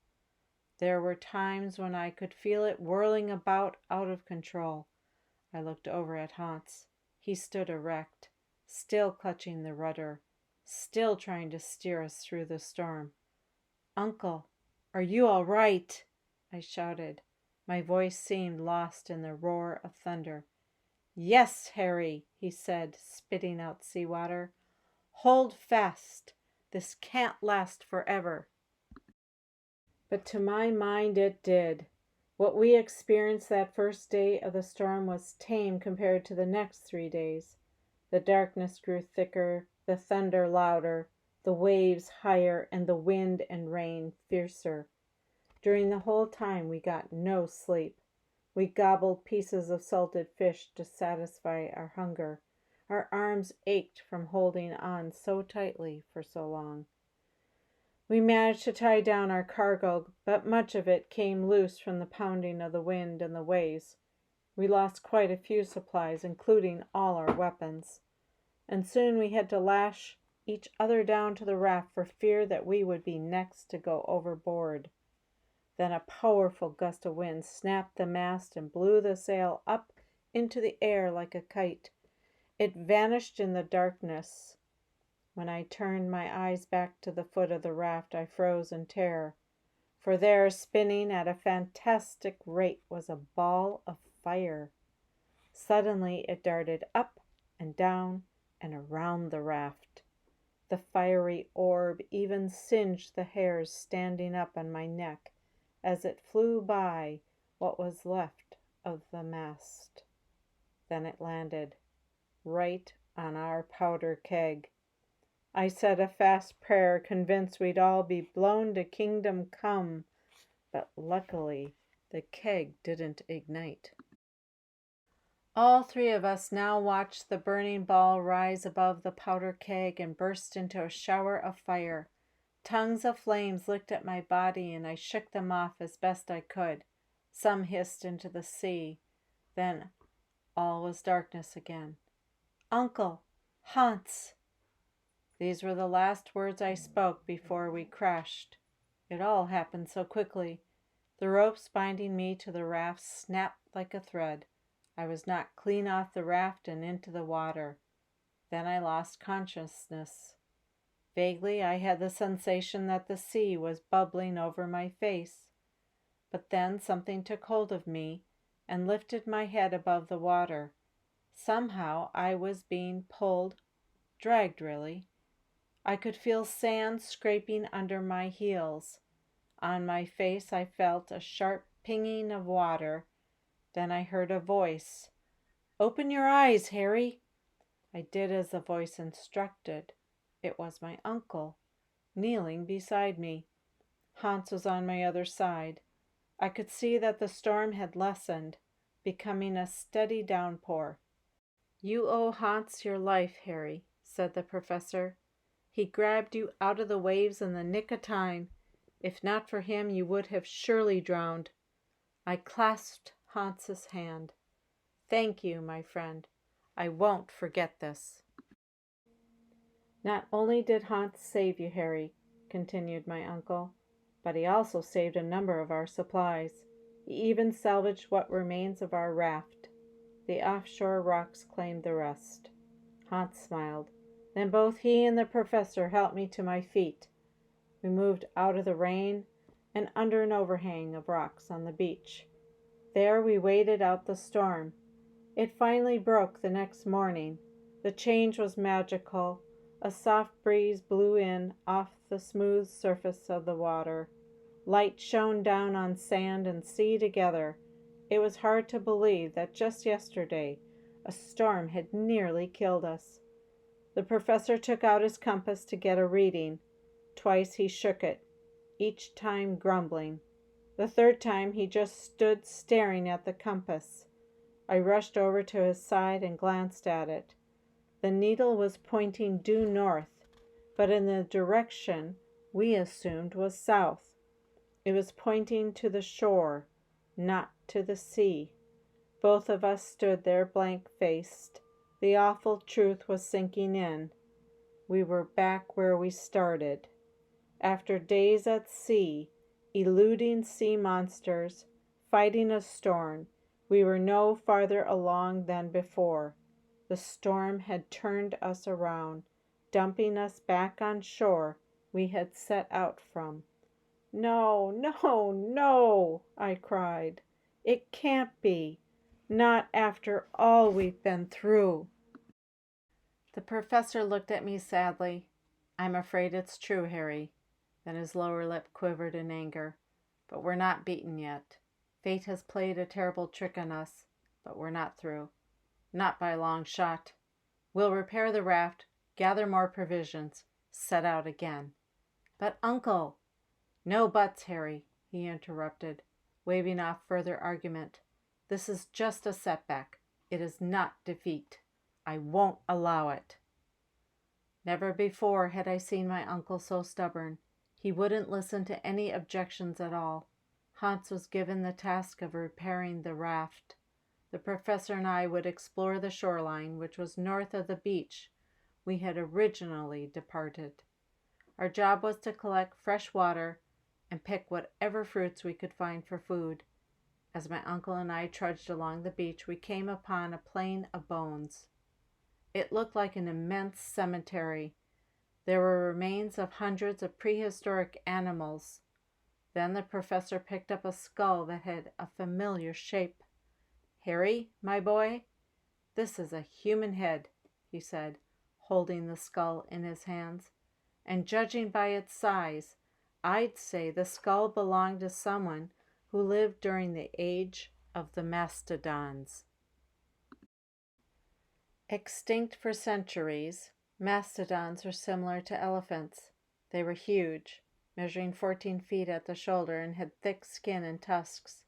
There were times when I could feel it whirling about out of control. I looked over at Hans. He stood erect, still clutching the rudder, still trying to steer us through the storm. "Uncle, are you all right?" I shouted. My voice seemed lost in the roar of thunder. "Yes, Harry," he said, spitting out seawater. "Hold fast. This can't last forever." But to my mind it did. What we experienced that first day of the storm was tame compared to the next 3 days. The darkness grew thicker, the thunder louder, the waves higher, and the wind and rain fiercer. During the whole time we got no sleep. We gobbled pieces of salted fish to satisfy our hunger. Our arms ached from holding on so tightly for so long. We managed to tie down our cargo, but much of it came loose from the pounding of the wind and the waves. We lost quite a few supplies, including all our weapons. And soon we had to lash each other down to the raft for fear that we would be next to go overboard. Then a powerful gust of wind snapped the mast and blew the sail up into the air like a kite. It vanished in the darkness. When I turned my eyes back to the foot of the raft, I froze in terror, for there, spinning at a fantastic rate, was a ball of fire. Suddenly it darted up and down and around the raft. The fiery orb even singed the hairs standing up on my neck as it flew by what was left of the mast. Then it landed right on our powder keg. I said a fast prayer, convinced we'd all be blown to kingdom come, but luckily the keg didn't ignite. All three of us now watched the burning ball rise above the powder keg and burst into a shower of fire. Tongues of flames licked at my body, and I shook them off as best I could. Some hissed into the sea. Then all was darkness again. "Uncle! Hans!" These were the last words I spoke before we crashed. It all happened so quickly. The ropes binding me to the raft snapped like a thread. I was knocked clean off the raft and into the water. Then I lost consciousness. Vaguely, I had the sensation that the sea was bubbling over my face. But then something took hold of me and lifted my head above the water. Somehow I was being pulled, dragged really. I could feel sand scraping under my heels. On my face I felt a sharp pinging of water. Then I heard a voice. "Open your eyes, Harry." I did as the voice instructed. It was my uncle, kneeling beside me. Hans was on my other side. I could see that the storm had lessened, becoming a steady downpour. "You owe Hans your life, Harry," said the professor. "He grabbed you out of the waves in the nick of time. If not for him, you would have surely drowned." I clasped Hans's hand. "Thank you, my friend. I won't forget this." "Not only did Hans save you, Harry," continued my uncle, "but he also saved a number of our supplies. He even salvaged what remains of our raft. The offshore rocks claimed the rest." Hans smiled. Then both he and the professor helped me to my feet. We moved out of the rain and under an overhang of rocks on the beach. There we waited out the storm. It finally broke the next morning. The change was magical. A soft breeze blew in off the smooth surface of the water. Light shone down on sand and sea together. It was hard to believe that just yesterday a storm had nearly killed us. The professor took out his compass to get a reading. Twice he shook it, each time grumbling. The third time he just stood staring at the compass. I rushed over to his side and glanced at it. The needle was pointing due north, but in the direction we assumed was south. It was pointing to the shore, not to the sea. Both of us stood there blank-faced. The awful truth was sinking in. We were back where we started. After days at sea, eluding sea monsters, fighting a storm, we were no farther along than before. The storm had turned us around, dumping us back on shore we had set out from. "No, no, no," I cried. "It can't be. Not after all we've been through." The professor looked at me sadly. "I'm afraid it's true, Harry." Then his lower lip quivered in anger. "But we're not beaten yet. Fate has played a terrible trick on us, but we're not through. Not by a long shot. We'll repair the raft, gather more provisions, set out again." "But, Uncle—" "No buts, Harry," he interrupted, waving off further argument. "This is just a setback. It is not defeat. I won't allow it." Never before had I seen my uncle so stubborn. He wouldn't listen to any objections at all. Hans was given the task of repairing the raft. The professor and I would explore the shoreline, which was north of the beach we had originally departed. Our job was to collect fresh water and pick whatever fruits we could find for food. As my uncle and I trudged along the beach, we came upon a plain of bones. It looked like an immense cemetery. There were remains of hundreds of prehistoric animals. Then the professor picked up a skull that had a familiar shape. "Harry, my boy, this is a human head," he said, holding the skull in his hands. "And judging by its size, I'd say the skull belonged to someone who lived during the age of the mastodons." Extinct for centuries, mastodons were similar to elephants. They were huge, measuring 14 feet at the shoulder, and had thick skin and tusks.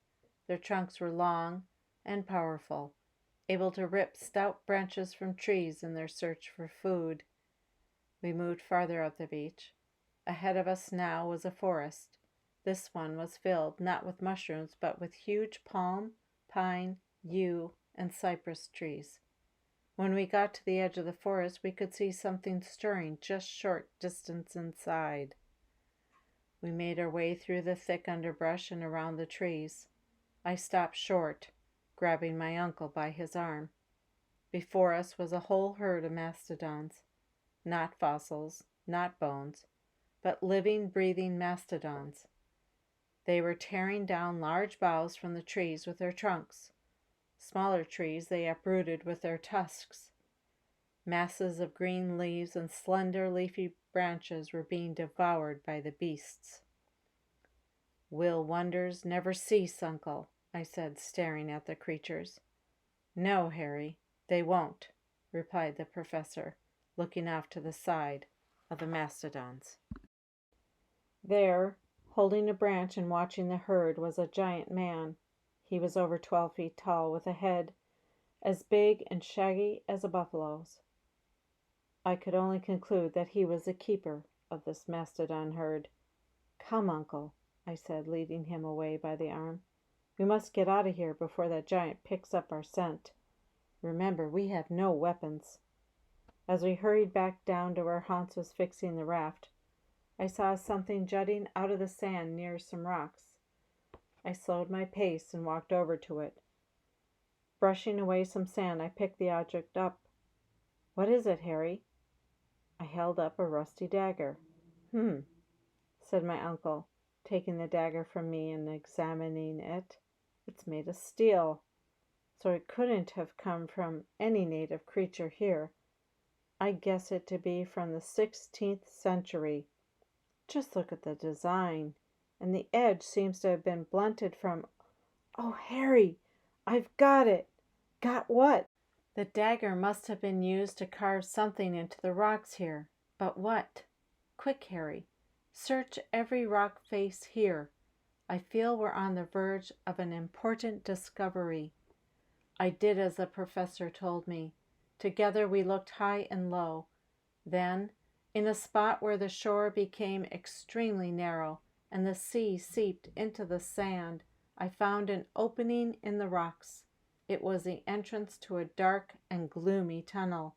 Their trunks were long and powerful, able to rip stout branches from trees in their search for food. We moved farther up the beach. Ahead of us now was a forest. This one was filled not with mushrooms, but with huge palm, pine, yew, and cypress trees. When we got to the edge of the forest, we could see something stirring just short distance inside. We made our way through the thick underbrush and around the trees. I stopped short, grabbing my uncle by his arm. Before us was a whole herd of mastodons. Not fossils, not bones, but living, breathing mastodons. They were tearing down large boughs from the trees with their trunks. Smaller trees they uprooted with their tusks. Masses of green leaves and slender leafy branches were being devoured by the beasts. "Will wonders never cease, Uncle?" I said, staring at the creatures. "No, Harry, they won't," replied the professor, looking off to the side of the mastodons. There, holding a branch and watching the herd, was a giant man. He was over 12 feet tall, with a head as big and shaggy as a buffalo's. I could only conclude that he was the keeper of this mastodon herd. "Come, Uncle," I said, leading him away by the arm. "We must get out of here before that giant picks up our scent. Remember, we have no weapons." As we hurried back down to where Hans was fixing the raft, I saw something jutting out of the sand near some rocks. I slowed my pace and walked over to it. Brushing away some sand, I picked the object up. "What is it, Harry?" I held up a rusty dagger. Said my uncle, taking the dagger from me and examining it. "It's made of steel, so it couldn't have come from any native creature here. I guess it to be from the 16th century. Just look at the design, and the edge seems to have been blunted from... Oh, Harry, I've got it!" "Got what?" "The dagger must have been used to carve something into the rocks here. But what? Quick, Harry. Search every rock face here. I feel we're on the verge of an important discovery." I did as the professor told me. Together we looked high and low. Then, in a spot where the shore became extremely narrow and the sea seeped into the sand, I found an opening in the rocks. It was the entrance to a dark and gloomy tunnel,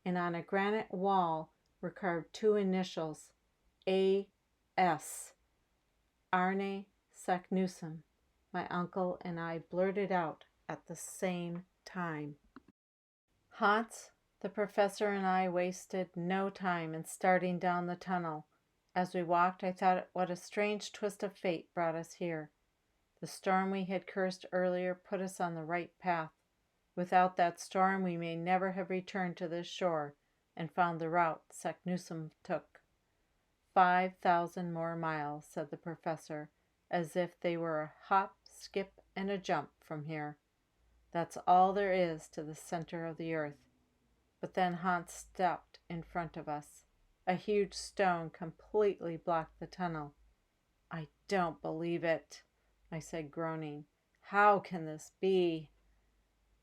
and on a granite wall were carved two initials, A.S. Arne Saknussemm. My uncle and I blurted out at the same time. Hans, the professor, and I wasted no time in starting down the tunnel. As we walked, I thought what a strange twist of fate brought us here. The storm we had cursed earlier put us on the right path. Without that storm, we may never have returned to this shore and found the route Saknussemm took. 5,000 more miles, said the professor, as if they were a hop, skip, and a jump from here. That's all there is to the center of the earth. But then Hans stopped in front of us. A huge stone completely blocked the tunnel. "I don't believe it," I said, groaning. "How can this be?"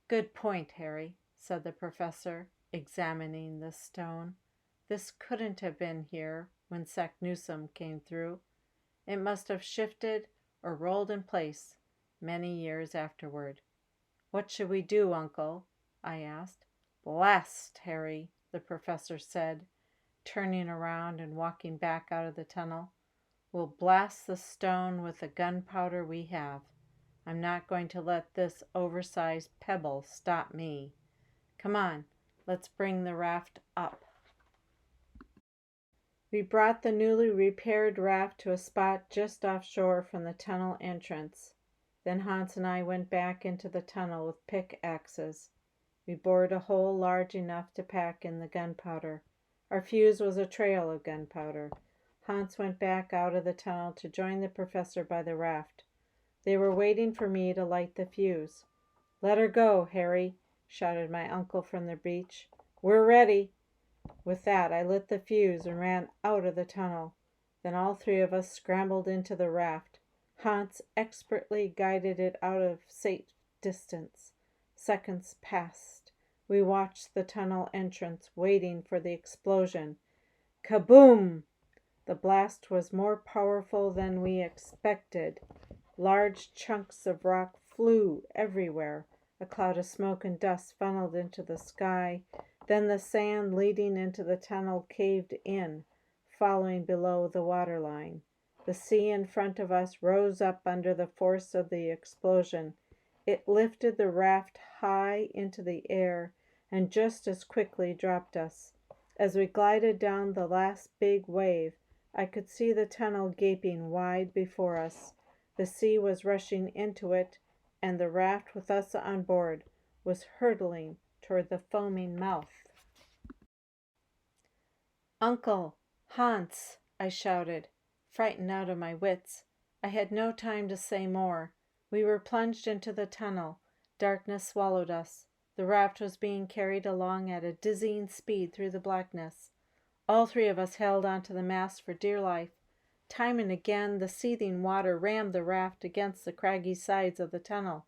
"Good point, Harry," said the professor, examining the stone. "This couldn't have been here when Saknussemm came through. It must have shifted or rolled in place many years afterward." "What should we do, Uncle?" I asked. "Blast, Harry," the professor said, turning around and walking back out of the tunnel. "We'll blast the stone with the gunpowder we have. I'm not going to let this oversized pebble stop me. Come on, let's bring the raft up." We brought the newly repaired raft to a spot just offshore from the tunnel entrance. Then Hans and I went back into the tunnel with pickaxes. We bored a hole large enough to pack in the gunpowder. Our fuse was a trail of gunpowder. Hans went back out of the tunnel to join the professor by the raft. They were waiting for me to light the fuse. "Let her go, Harry. shouted my uncle from the breach. "We're ready." With that, I lit the fuse and ran out of the tunnel. Then all three of us scrambled into the raft. Hans expertly guided it out of safe distance. Seconds passed. We watched the tunnel entrance, waiting for the explosion. Kaboom! The blast was more powerful than we expected. Large chunks of rock flew everywhere. A cloud of smoke and dust funneled into the sky. Then the sand leading into the tunnel caved in, following below the waterline. The sea in front of us rose up under the force of the explosion. It lifted the raft high into the air and just as quickly dropped us. As we glided down the last big wave, I could see the tunnel gaping wide before us. The sea was rushing into it, and the raft with us on board was hurtling toward the foaming mouth. "Uncle! Hans!" I shouted, frightened out of my wits. I had no time to say more. We were plunged into the tunnel. Darkness swallowed us. The raft was being carried along at a dizzying speed through the blackness. All three of us held onto the mast for dear life. Time and again the seething water rammed the raft against the craggy sides of the tunnel.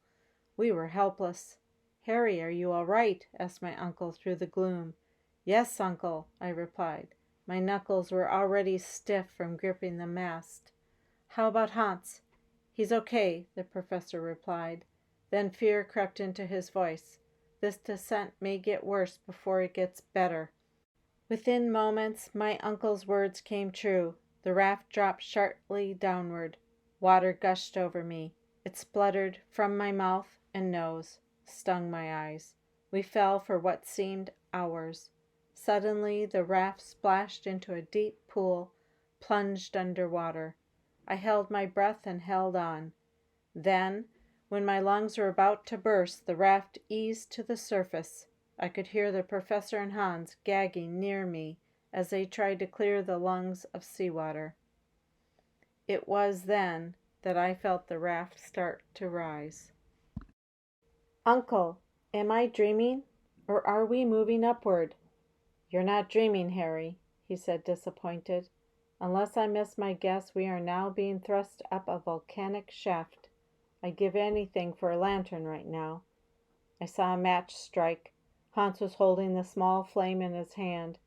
We were helpless. "Harry, are you all right?" asked my uncle through the gloom. "Yes, uncle," I replied. My knuckles were already stiff from gripping the mast. "How about Hans?" "He's okay," the professor replied. Then fear crept into his voice. "This descent may get worse before it gets better." Within moments, my uncle's words came true. The raft dropped sharply downward. Water gushed over me. It spluttered from my mouth and nose, stung my eyes. We fell for what seemed hours. Suddenly, the raft splashed into a deep pool, plunged under water. I held my breath and held on. Then, when my lungs were about to burst, the raft eased to the surface. I could hear the professor and Hans gagging near me as they tried to clear the lungs of seawater. It was then that I felt the raft start to rise. "Uncle, am I dreaming, or are we moving upward?" "You're not dreaming, Harry," he said, disappointed. "Unless I miss my guess, we are now being thrust up a volcanic shaft. I'd give anything for a lantern right now." I saw a match strike. Hans was holding the small flame in his hand.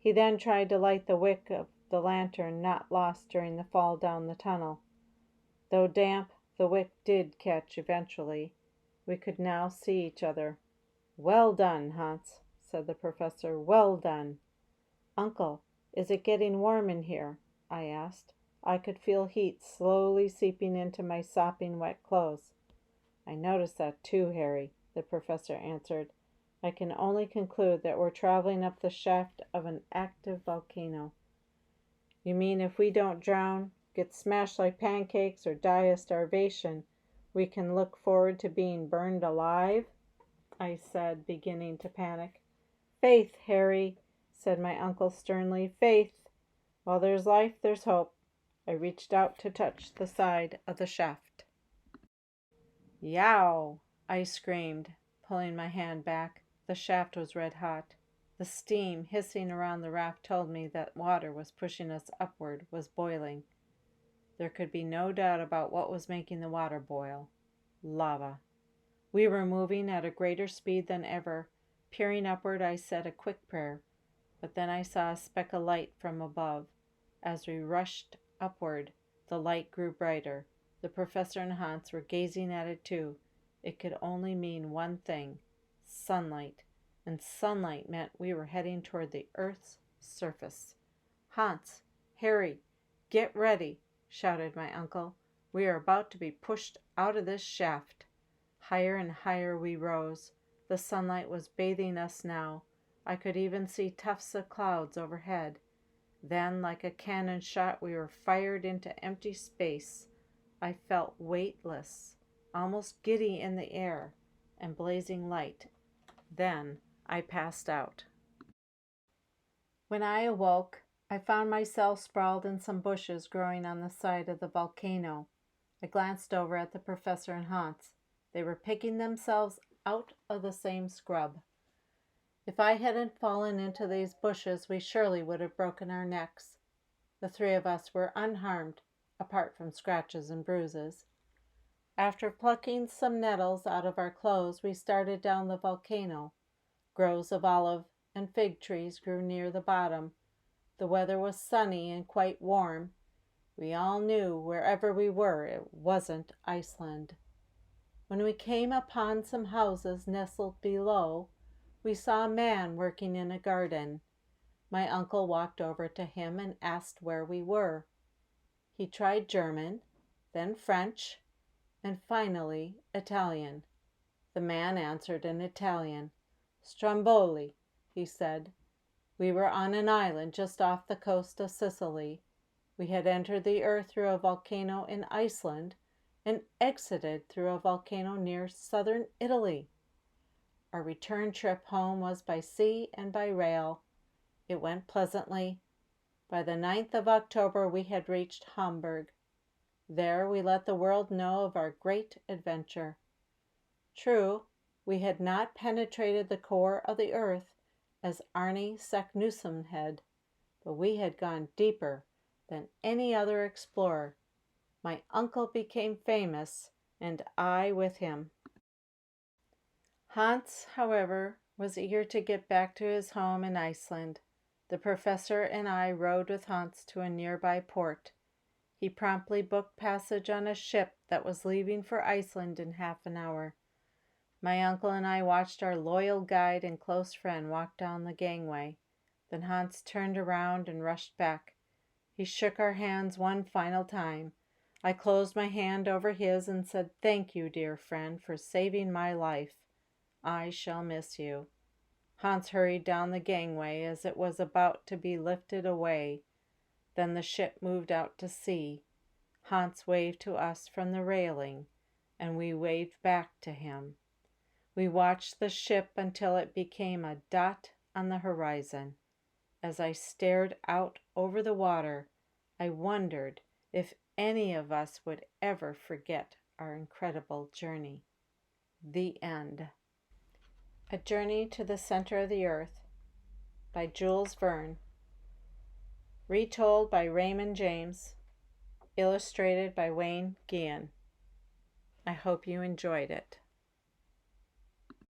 He then tried to light the wick of the lantern not lost during the fall down the tunnel. Though damp, the wick did catch eventually. We could now see each other. "Well done, Hans," said the professor. "Well done." "Uncle, is it getting warm in here?" I asked. I could feel heat slowly seeping into my sopping wet clothes. "I noticed that too, Harry," the professor answered. "I can only conclude that we're traveling up the shaft of an active volcano." "You mean if we don't drown, get smashed like pancakes, or die of starvation, we can look forward to being burned alive?" I said, beginning to panic. "Faith, Harry," said my uncle sternly. "Faith. While there's life, there's hope." I reached out to touch the side of the shaft. "Yow!" I screamed, pulling my hand back. The shaft was red hot. The steam hissing around the raft told me that water was pushing us upward, was boiling. There could be no doubt about what was making the water boil. Lava. We were moving at a greater speed than ever. Peering upward, I said a quick prayer, but then I saw a speck of light from above. As we rushed upward, the light grew brighter. The professor and Hans were gazing at it too. It could only mean one thing: sunlight. And sunlight meant we were heading toward the Earth's surface. "Hans, Harry, get ready," shouted my uncle. "We are about to be pushed out of this shaft." Higher and higher we rose. The sunlight was bathing us now. I could even see tufts of clouds overhead. Then, like a cannon shot, we were fired into empty space. I felt weightless, almost giddy in the air, and blazing light. Then I passed out. When I awoke, I found myself sprawled in some bushes growing on the side of the volcano. I glanced over at the professor and Hans. They were picking themselves out of the same scrub. If I hadn't fallen into these bushes, we surely would have broken our necks. The three of us were unharmed, apart from scratches and bruises. After plucking some nettles out of our clothes, we started down the volcano. Groves of olive and fig trees grew near the bottom. The weather was sunny and quite warm. We all knew wherever we were it wasn't Iceland. When we came upon some houses nestled below, we saw a man working in a garden. My uncle walked over to him and asked where we were. He tried German, then French, and finally Italian. The man answered in Italian. "Stromboli," he said. We were on an island just off the coast of Sicily. We had entered the earth through a volcano in Iceland and exited through a volcano near southern Italy. Our return trip home was by sea and by rail. It went pleasantly. By the 9th of October we had reached Hamburg. There we let the world know of our great adventure. True, we had not penetrated the core of the earth as Arne Saknussemm had, but we had gone deeper than any other explorer. My uncle became famous, and I with him. Hans, however, was eager to get back to his home in Iceland. The professor and I rowed with Hans to a nearby port. He promptly booked passage on a ship that was leaving for Iceland in half an hour. My uncle and I watched our loyal guide and close friend walk down the gangway. Then Hans turned around and rushed back. He shook our hands one final time. I closed my hand over his and said, "Thank you, dear friend, for saving my life. I shall miss you." Hans hurried down the gangway as it was about to be lifted away. Then the ship moved out to sea. Hans waved to us from the railing, and we waved back to him. We watched the ship until it became a dot on the horizon. As I stared out over the water, I wondered if any of us would ever forget our incredible journey. The end. A Journey to the Center of the Earth by Jules Verne. Retold by Raymond James. Illustrated by Wayne Guillen. I hope you enjoyed it.